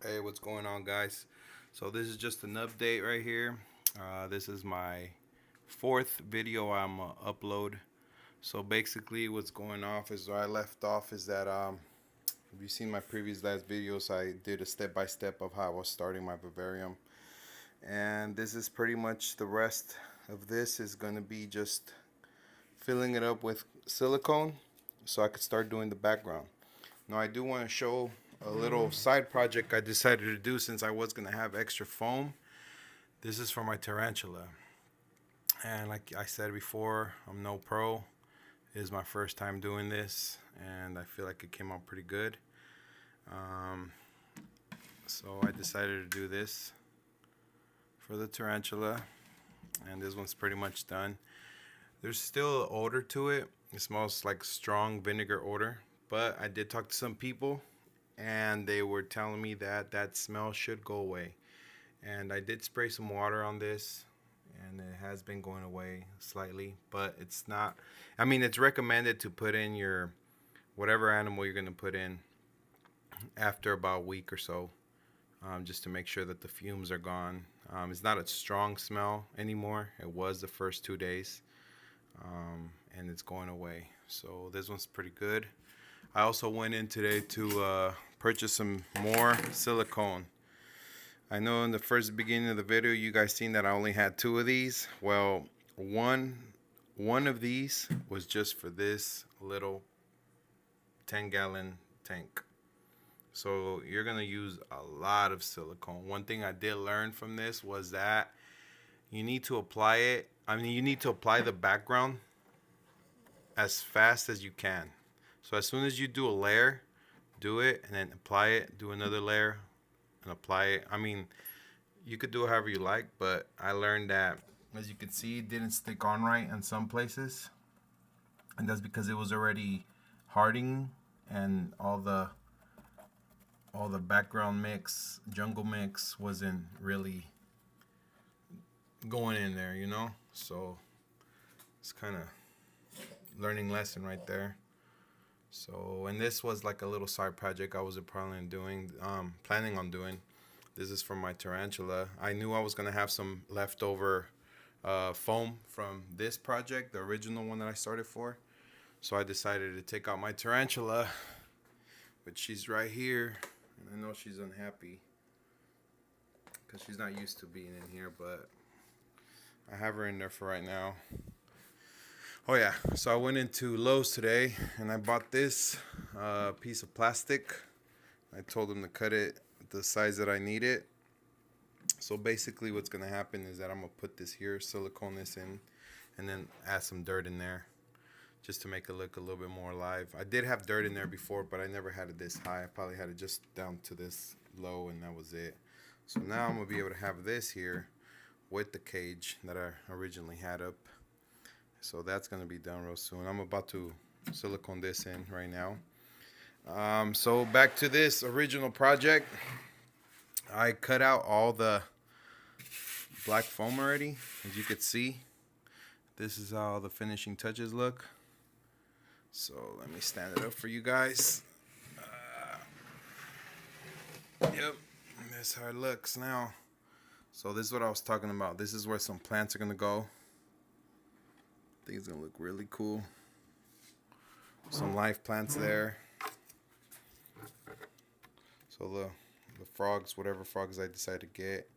Hey, what's going on, guys? So this is just an update right here. This is my fourth video I'm upload. So basically, what's going off is where I left off is that if you've seen my previous last videos, I did a step by step of how I was starting my vivarium, and this is pretty much the rest of this is going to be just filling it up with silicone, so I could start doing the background. Now I do want to show a little side project I decided to do since I was going to have extra foam. This is for my tarantula. And like I said before, I'm no pro. It is my first time doing this, and I feel like it came out pretty good. Um, so I decided to do this for the tarantula, and this one's pretty much done. There's still an odor to it. It smells like strong vinegar odor, but I did talk to some people and they were telling me that that smell should go away. And I did spray some water on this, and it has been going away slightly, but it's not, I mean, it's recommended to put in your whatever animal you're going to put in after about a week or so, just to make sure that the fumes are gone. It's not a strong smell anymore. It was the first 2 days, and it's going away. So this one's pretty good. I also went in today to purchase some more silicone. I know in the first beginning of the video you guys seen that I only had 2 of these. Well, one of these was just for this little 10-gallon tank. So you're gonna use a lot of silicone. One thing I did learn from this was that you need to apply it. I mean, you need to apply the background as fast as you can. So as soon as you do a layer, do it and then apply it, do another layer and apply it. I mean, you could do it however you like, but I learned that, as you can see, it didn't stick on right in some places. And that's because it was already hardening, and all the background mix, jungle mix wasn't really going in there, you know? So it's kind of learning lesson right there. So, and this was like a little side project I was planning on doing. This is from my tarantula. I knew I was gonna have some leftover foam from this project, the original one that I started for. So I decided to take out my tarantula, but she's right here, and I know she's unhappy because she's not used to being in here, but I have her in there for right now. Oh yeah, so I went into Lowe's today and I bought this piece of plastic. I told them to cut it the size that I need it. So basically what's going to happen is that I'm going to put this here, silicone this in, and then add some dirt in there just to make it look a little bit more alive. I did have dirt in there before, but I never had it this high. I probably had it just down to this low, and that was it. So now I'm going to be able to have this here with the cage that I originally had up. So that's going to be done real soon. I'm about to silicone this in right now. So back to this original project. I cut out all the black foam already. As you could see, this is how the finishing touches look. So let me stand it up for you guys. Yep, that's how it looks now. So this is what I was talking about. This is where some plants are going to go. I think it's gonna look really cool. Some live plants there. So the frogs, whatever frogs I decide to get,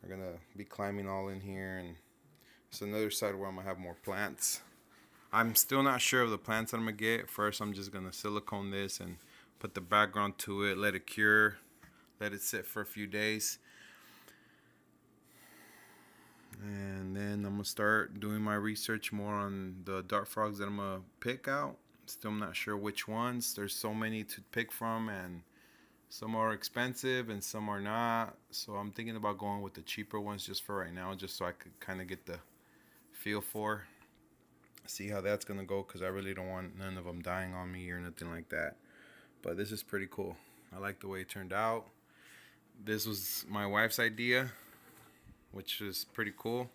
are gonna be climbing all in here, and it's another side where I'm gonna have more plants. I'm still not sure of the plants that I'm gonna get. First, I'm just gonna silicone this and put the background to it, let it cure, let it sit for a few days. And then I'm gonna start doing my research more on the dart frogs that I'm gonna pick out. Still not sure which ones. There's so many to pick from, and some are expensive and some are not. So I'm thinking about going with the cheaper ones just for right now, just so I could kind of get the feel for, see how that's gonna go, because I really don't want none of them dying on me or nothing like that. But this is pretty cool. I like the way it turned out. This was my wife's idea, which is pretty cool.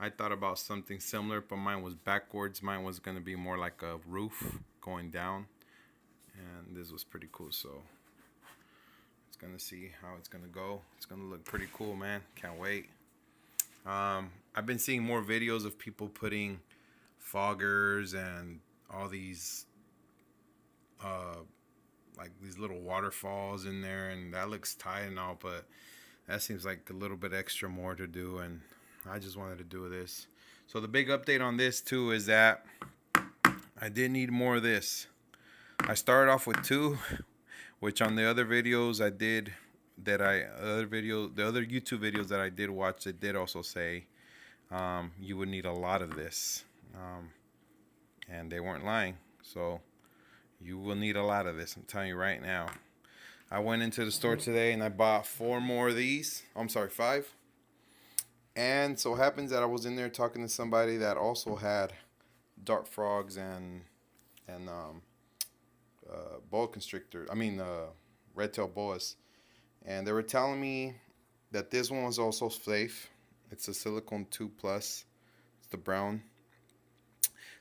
I thought about something similar, but mine was backwards. Mine was going to be more like a roof going down, and this was pretty cool. So gonna see how it's gonna go. It's gonna look pretty cool, man. Can't wait. I've been seeing more videos of people putting foggers and all these like these little waterfalls in there, and that looks tight and all, but that seems like a little bit extra more to do, and I just wanted to do this. So the big update on this too is that I did need more of this. I started off with 2, which on the other videos I did the other YouTube videos that I did watch, it did also say you would need a lot of this, and they weren't lying. So you will need a lot of this, I'm telling you right now. I went into the store today and I bought 4 more of these. I'm sorry, 5. And so it happens that I was in there talking to somebody that also had dart frogs and boa constrictor. Red-tailed boas. And they were telling me that this one was also safe. It's a silicone 2 plus. It's the brown.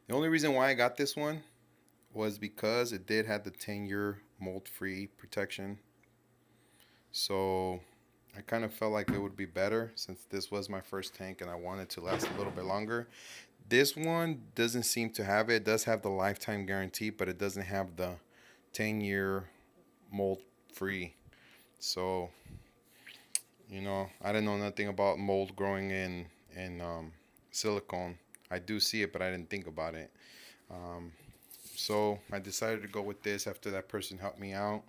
The only reason why I got this one was because it did have the 10-year mold-free protection. So I kind of felt like it would be better since this was my first tank and I wanted to last a little bit longer. This one doesn't seem to have it. It does have the lifetime guarantee, but it doesn't have the 10-year mold-free. So, you know, I didn't know nothing about mold growing in silicone. I do see it, but I didn't think about it. So I decided to go with this after that person helped me out.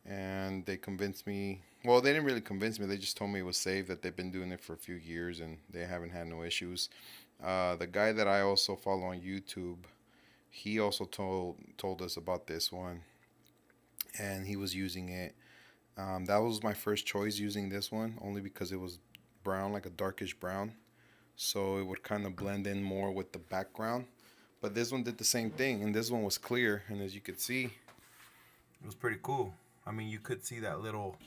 And they convinced me. Well, they didn't really convince me. They just told me it was safe, that they've been doing it for a few years and they haven't had no issues. The guy that I also follow on YouTube, he also told us about this one. And he was using it. That was my first choice, using this one, only because it was brown, like a darkish brown. So it would kind of blend in more with the background. But this one did the same thing, and this one was clear. And as you could see, it was pretty cool. I mean, you could see that little,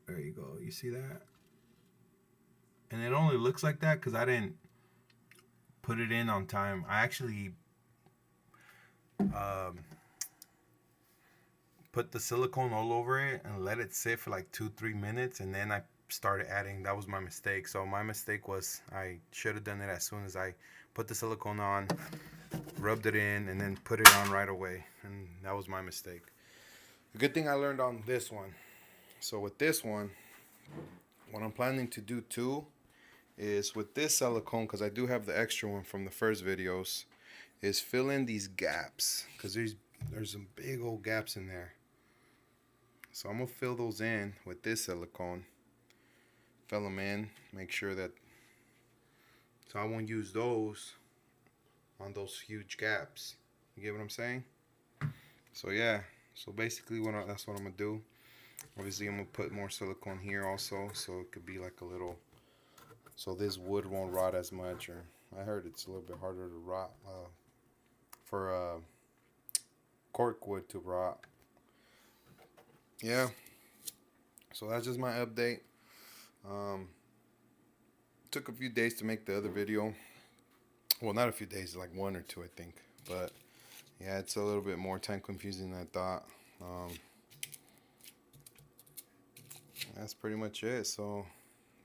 there you go, you see that? And it only looks like that because I didn't put it in on time. I actually put the silicone all over it and let it sit for like 2-3 minutes, and then I started adding. That was my mistake. So my mistake was I should have done it as soon as I put the silicone on, rubbed it in, and then put it on right away. And that was my mistake. The good thing I learned on this one. So with this one, what I'm planning to do too is with this silicone, because I do have the extra one from the first videos, is fill in these gaps, because there's some big old gaps in there. So I'm gonna fill those in with this silicone. Fill them in, make sure that, so I won't use those on those huge gaps. You get what I'm saying? So yeah. So basically, that's what I'm gonna do. Obviously, I'm gonna put more silicone here also, so it could be like a little, so this wood won't rot as much. Or I heard it's a little bit harder to rot for cork wood to rot. Yeah. So that's just my update. Took a few days to make the other video. Well, not a few days, like 1 or 2, I think. But yeah, it's a little bit more time consuming than I thought. That's pretty much it. So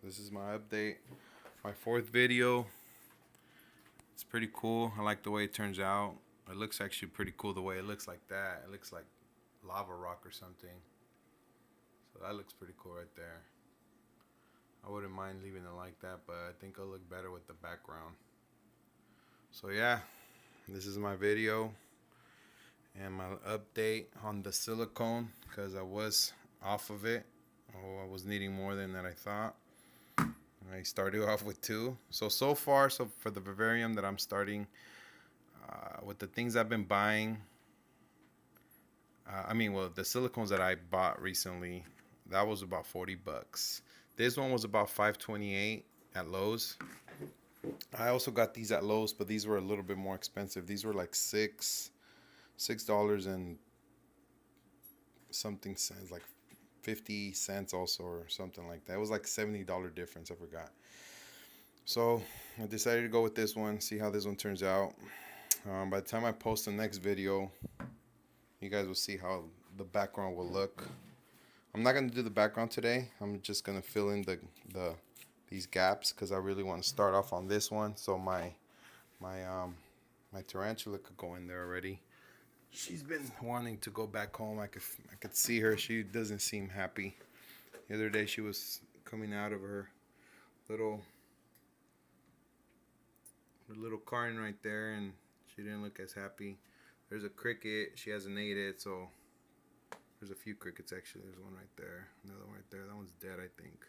this is my update, my 4th video. It's pretty cool. I like the way it turns out. It looks actually pretty cool the way it looks like that. It looks like lava rock or something. So that looks pretty cool right there. I wouldn't mind leaving it like that, but I think it'll look better with the background. So yeah, this is my video and my update on the silicone, because I was off of it. I was needing more than that I thought. I started off with 2. So far, for the vivarium that I'm starting, with the things I've been buying, the silicones that I bought recently, that was about $40. This one was about $5.28 at Lowe's. I also got these at Lowe's, but these were a little bit more expensive. These were like $6 and something cents, like 50 cents also, or something like that. It was like $70 difference, I forgot. So I decided to go with this one, see how this one turns out. By the time I post the next video, you guys will see how the background will look. I'm not gonna do the background today. I'm just gonna fill in these gaps because I really want to start off on this one. So my tarantula could go in there already. She's been wanting to go back home. I could see her. She doesn't seem happy. The other day she was coming out of her little carton right there, and she didn't look as happy. There's a cricket. She hasn't ate it, so there's a few crickets actually. There's one right there, another one right there. That one's dead, I think.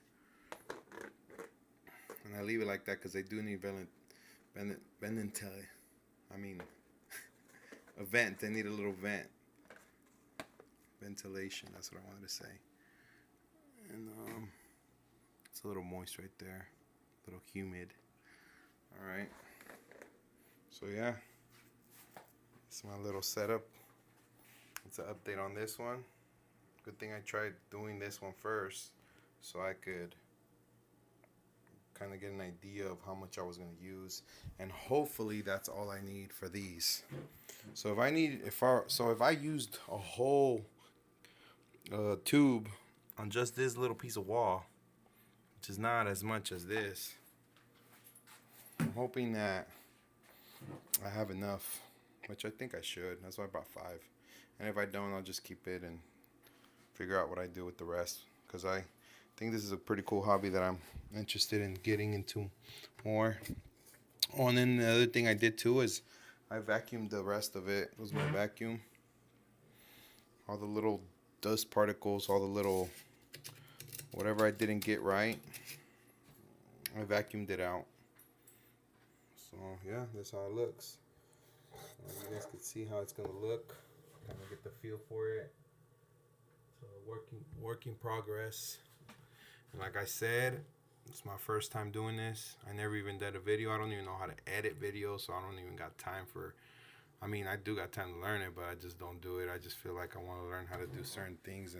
And I leave it like that because they do need a vent. They need a little vent. Ventilation, that's what I wanted to say. And it's a little moist right there. A little humid. Alright. So yeah. It's my little setup. It's an update on this one. Good thing I tried doing this one first so I could kind of get an idea of how much I was going to use, and hopefully that's all I need for these. So if I used a whole tube on just this little piece of wall, which is not as much as this, I'm hoping that I have enough, which I think I should. That's why I bought 5, and if I don't, I'll just keep it and figure out what I do with the rest, because I think this is a pretty cool hobby that I'm interested in getting into more. Oh, and then the other thing I did too is I vacuumed the rest of it. It was my vacuum. All the little dust particles, all the little whatever I didn't get right, I vacuumed it out. So yeah, that's how it looks. You guys can see how it's gonna look. Kind of get the feel for it. So working progress. And like I said, it's my first time doing this. I never even did a video. I don't even know how to edit videos, so I don't even got time for. I mean, I do got time to learn it, but I just don't do it. I just feel like I want to learn how to do certain things,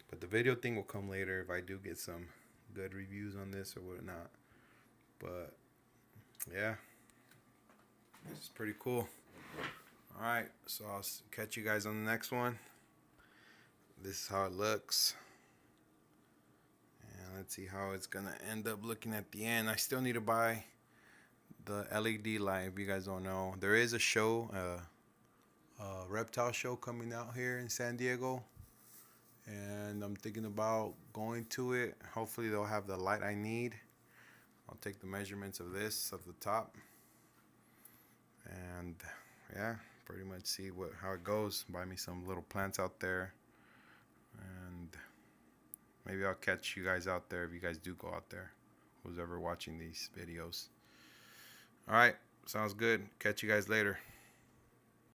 but the video thing will come later if I do get some good reviews on this or whatnot. But yeah, this is pretty cool. All right, so I'll catch you guys on the next one. This is how it looks. Let's see how it's gonna end up looking at the end. I still need to buy the LED light. If you guys don't know, there is a show, a reptile show coming out here in San Diego, and I'm thinking about going to it. Hopefully they'll have the light I need. I'll take the measurements of this of the top, and yeah, pretty much see how it goes. Buy me some little plants out there, and maybe I'll catch you guys out there if you guys do go out there, who's ever watching these videos. All right, sounds good. Catch you guys later.